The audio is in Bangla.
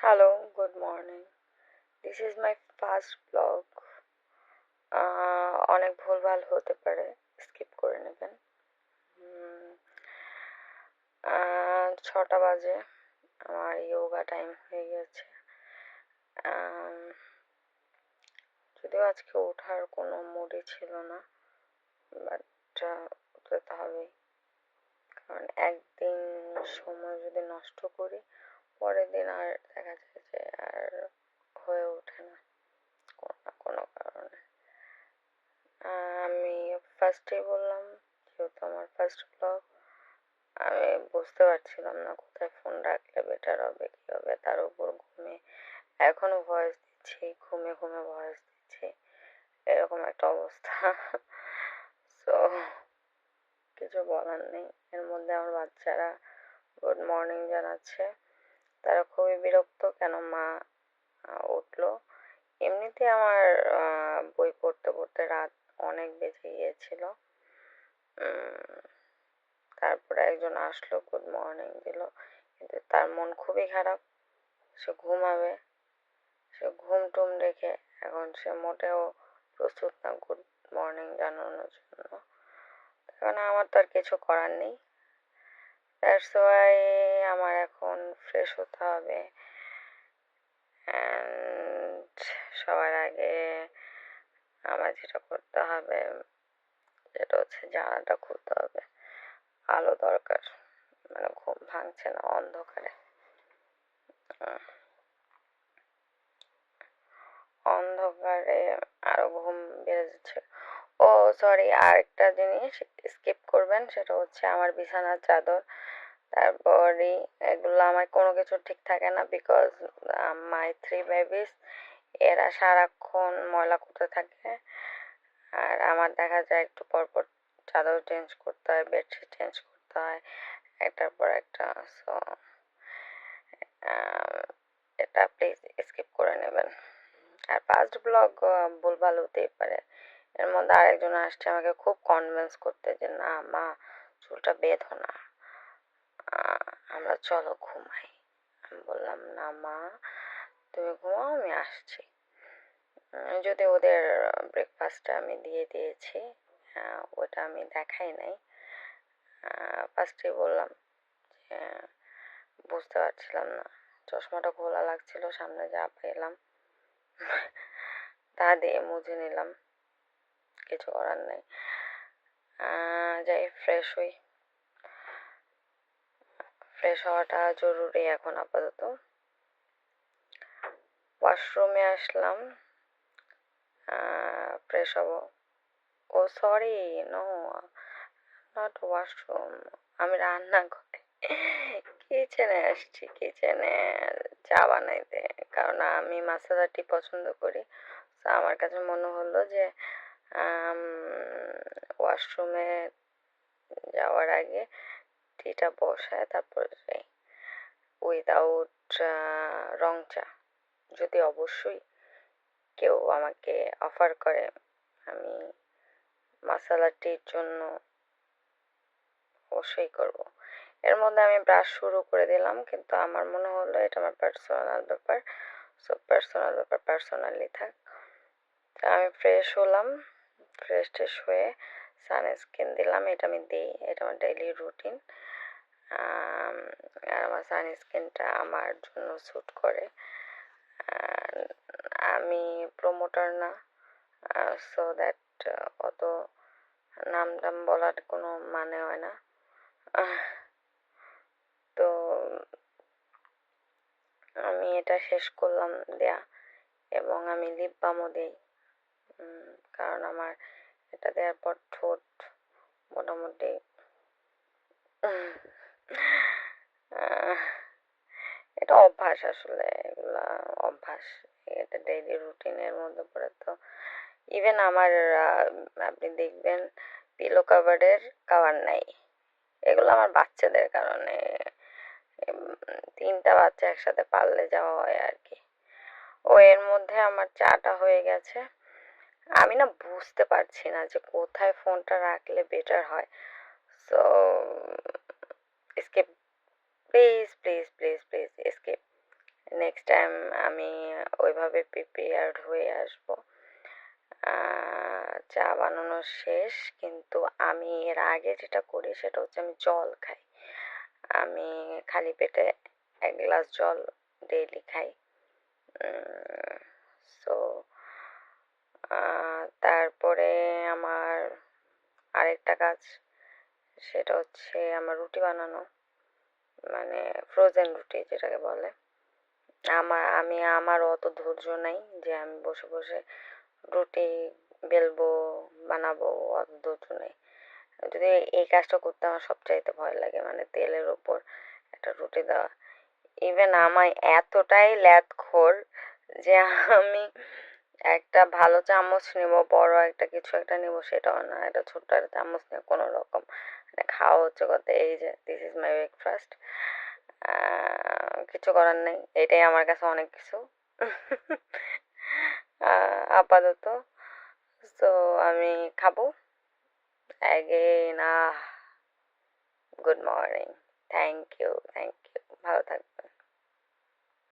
Hello, good morning. This is my first vlog. অনেক ভুলভাল হতে পারে, স্কিপ করে নেবেন। 6টা বাজে, আমার যোগা টাইম হয়ে গেছে। যদিও আজকে ওঠার কোনো মুডই ছিল না, বাট উঠতে তো হবেই, কারণ একদিন সময় যদি নষ্ট করি পরের দিন আর দেখা যায় যে আর হয়ে ওঠে না কোনো না কোনো কারণে। আমি ফার্স্টেই বললাম, যেহেতু আমার ফার্স্ট ব্লগ, আমি বুঝতে পারছিলাম না কোথায় ফোন রাখলে বেটার হবে, কি হবে। তার উপর ঘুমে এখনো ভয়েস দিচ্ছি, ঘুমে ঘুমে ভয়েস দিচ্ছি, এরকম একটা অবস্থা। সো কিছু বলার নেই। এর মধ্যে আমার বাচ্চারা গুড মর্নিং জানাচ্ছে, তারা খুবই বিরক্ত কেন মা উঠলো। এমনিতে আমার বই পড়তে পড়তে রাত অনেক বেজে গিয়েছিল। তারপরে একজন আসলো, গুড মর্নিং দিল, কিন্তু তার মন খুবই খারাপ, সে ঘুমাবে। সে ঘুম টুম রেখে এখন সে মোটেও প্রস্তুত না গুড মর্নিং জানানোর জন্য। এখন আমার তো আর কিছু করার নেই। দ্যাটস ওয়াই আমার এখন ফ্রেশ হতে হবে, অ্যান্ড সবার আগে আমার যেটা করতে হবে সেটা হচ্ছে জানালাটা খুলতে হবে। আলো দরকার, মানে ঘুম ভাঙছে না অন্ধকারে। অন্ধকারে আরো ঘুম বেড়ে যাচ্ছে। ও সরি, আরেকটা জিনিস স্কিপ করবেন, সেটা হচ্ছে আমার বিছানার চাদর, তারপরে এগুলো আমার কোনো কিছু ঠিক থাকে না, বিকজ মাই 3 বেবিস, এরা সারাক্ষণ ময়লা করতে থাকে। আর আমার দেখা যায় একটু পরপর চাদর চেঞ্জ করতে হয়, বেডশিট চেঞ্জ করতে হয়, একটার পর একটা। সো এটা প্লিজ স্কিপ করে নেবেন। আর ফার্স্ট ব্লগ ভুলভাল হতেই পারে। এর মধ্যে আরেকজন আসছে আমাকে খুব কনভিন্স করতে যে না মা চুলটা বেঁধো না, আমরা চলো ঘুমাই। আমি বললাম না মা, তুমি ঘুমাও, আমি আসছি। যদি ওদের ব্রেকফাস্টটা আমি দিয়ে দিয়েছি, ওটা আমি দেখাই নাই। ফার্স্টেই বললাম যে বুঝতে পারছিলাম না, চশমাটা খোলা লাগছিল, সামনে যা পেলাম তা দিয়ে মুছে নিলাম, কিছু করার নেই। যাই ফ্রেশ হই, ফ্রেশ হওয়াটা জরুরি এখন আপাতত। ওয়াশরুমে আসলাম, ফ্রেশ হব। ও সরি, নো নট ওয়াশরুম, আমি রান্না করে কিচেনে আসছি, কিচেনে চা বানাইতে, কারণ আমি মশলা টি পছন্দ করি। তো আমার কাছে মনে হলো যে ওয়াশরুমে যাওয়ার আগে টিটা বসায় তারপর যাই, উইদাউট রং চা। যদি অবশ্যই কেউ আমাকে অফার করে, আমি মশলা টির জন্য অবশ্যই করব। এর মধ্যে আমি ব্রাশ শুরু করে দিলাম, কিন্তু আমার মনে হলো এটা আমার পার্সোনাল ব্যাপার, সো পার্সোনাল ব্যাপার পার্সোনালি থাক। তা আমি ফ্রেশ হলাম, ফ্রেশ ট্রেশ হয়ে সানস্ক্রিন দিলাম, এটা আমি দিই, এটা আমার ডেইলি রুটিন। আর আমার সানস্ক্রিনটা আমার জন্য স্যুট করে। আমি প্রমোটার না, সো দ্যাট অত নাম টাম বলার কোনো মানে হয় না। তো আমি এটা শেষ করলাম দেয়া, এবং আমি লিপ বামও দিই, কারণ আমার এটা দেওয়ার পর ঠোঁট মোটামুটি এটা অভ্যাস, আসলে এগুলা অভ্যাস, এটা ডেইলি রুটিনের মধ্যে পড়ে। তো ইভেন আমার আপনি দেখবেন পিলো কাভারের কাভার নাই, এগুলো আমার বাচ্চাদের কারণে, 3টা বাচ্চা একসাথে পারলে যাওয়া হয় আর কি। ও এর মধ্যে আমার চাটা হয়ে গেছে। আমি না বুঝতে পারছি না যে কোথায় ফোনটা রাখলে বেটার হয়। So skip, please please please please skip. Next time আমি ওইভাবে প্রিপেয়ার্ড হয়ে আসবো। চা বানানো শেষ, কিন্তু আমি এর আগে যেটা করি সেটা হচ্ছে আমি জল খাই। আমি খালি পেটে 1 গ্লাস জল ডেইলি খাই। সো তারপরে আমার আরেকটা কাজ, সেটা হচ্ছে আমার রুটি বানানো, মানে ফ্রোজেন রুটি যেটাকে বলে। আমার অত ধৈর্য নাই যে আমি বসে বসে রুটি বেলবো, বানাবো, অত ধৈর্য নেই। যদি এই কাজটা করতে আমার সবচাইতে ভয় লাগে, মানে তেলের ওপর একটা রুটি দেওয়া। ইভেন আমায় এতটাই ল্যাদখোর যে আমি একটা ভালো চামচ নেব, বড় একটা কিছু একটা নেব, সেটাও না, একটা ছোট্ট একটা চামচ নিয়ে কোনো রকম মানে খাওয়া হচ্ছে কথা। এই যে দিস ইজ মাই ব্রেকফাস্ট। কিছু করার নেই, এটাই আমার কাছে অনেক কিছু আপাতত। সো আমি খাবো again. Good morning. Thank you, ভালো থাকবেন।